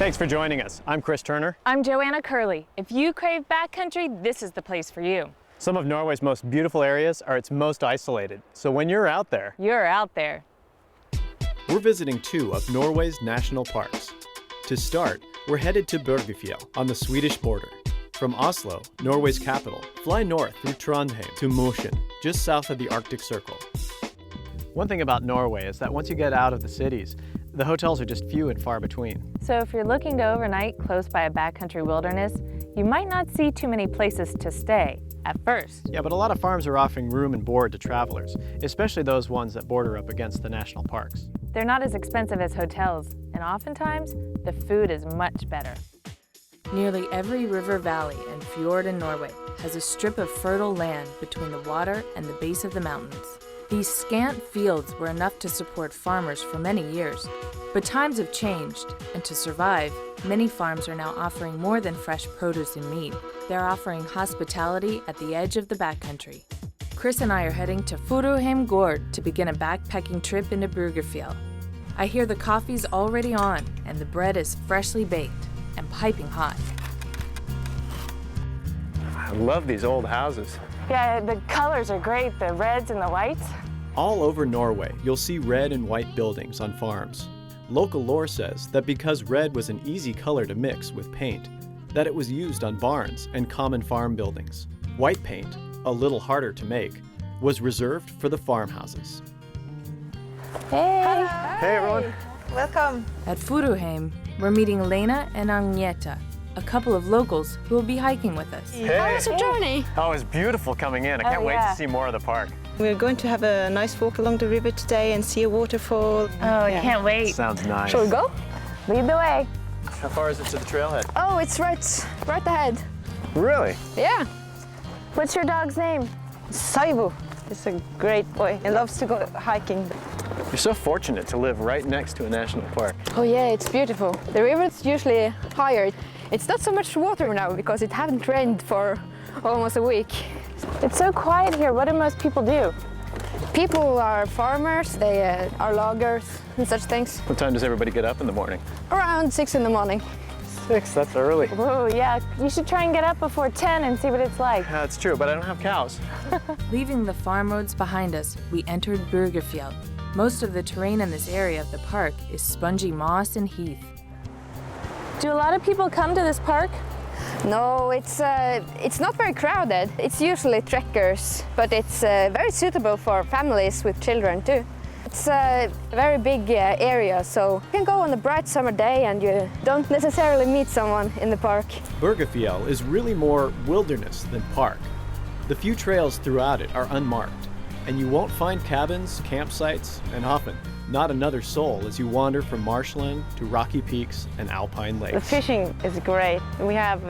Thanks for joining us. I'm Chris Turner. I'm Joanna Curley. If you crave backcountry, this is the place for you. Some of Norway's most beautiful areas are its most isolated, so when you're out there, You're out there. we're visiting 2 of Norway's national parks. To start, we're headed to Børgefjell on the Swedish border. From Oslo, Norway's capital, fly north through Trondheim to Mosjøen, just south of the Arctic Circle. One thing about Norway is that once you get out of the cities, the hotels are just few and far between. So if you're looking to overnight close by a backcountry wilderness, you might not see too many places to stay at first. Yeah, but a lot of farms are offering room and board to travelers, especially those ones that border up against the national parks. They're not as expensive as hotels, and oftentimes the food is much better. Nearly every river valley and fjord in Norway has a strip of fertile land between the water and the base of the mountains. These scant fields were enough to support farmers for many years, but times have changed, and to survive, many farms are now offering more than fresh produce and meat. They're offering hospitality at the edge of the backcountry. Chris and I are heading to Furuheim Gård to begin a backpacking trip into Børgefjell. I hear the coffee's already on, and the bread is freshly baked and piping hot. I love these old houses. Yeah, the colors are great, the reds and the whites. All over Norway, you'll see red and white buildings on farms. Local lore says that because red was an easy color to mix with paint, that it was used on barns and common farm buildings. White paint, a little harder to make, was reserved for the farmhouses. Hey! Hey everyone! Welcome. At Furuheim, we're meeting Lena and Agneta, a couple of locals who will be hiking with us. How was your journey? Oh, it's beautiful coming in. I can't wait yeah. to see more of the park. We're going to have a nice walk along the river today and see a waterfall. Oh, I can't wait. Sounds nice. Shall we go? Lead the way. How far is it to the trailhead? Oh, it's right ahead. Really? Yeah. What's your dog's name? Saivo is a great boy and loves to go hiking. You're so fortunate to live right next to a national park. Oh yeah, it's beautiful. The river's usually higher. It's not so much water now because it hasn't rained for almost a week. It's so quiet here. What do most people do? People are farmers, they are loggers and such things. What time does everybody get up in the morning? Around 6 in the morning. 6, that's early. Whoa, yeah. You should try and get up before 10 and see what it's like. Yeah, that's true, but I don't have cows. Leaving the farm roads behind us, we entered Børgefjell. Most of the terrain in this area of the park is spongy moss and heath. Do a lot of people come to this park? No, it's not very crowded. It's usually trekkers, but it's very suitable for families with children too. It's a very big area, so you can go on a bright summer day and you don't necessarily meet someone in the park. Børgefjell is really more wilderness than park. The few trails throughout it are unmarked, and you won't find cabins, campsites, and often not another soul as you wander from marshland to rocky peaks and alpine lakes. The fishing is great. We have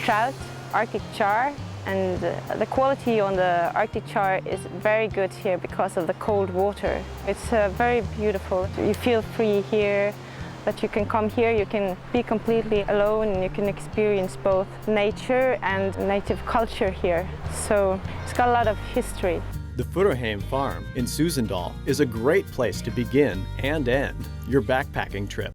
trout, Arctic char, and the quality on the Arctic char is very good here because of the cold water. It's very beautiful. You feel free here, that you can come here, you can be completely alone and you can experience both nature and native culture here. So it's got a lot of history. The Furuheim farm in Susendal is a great place to begin and end your backpacking trip.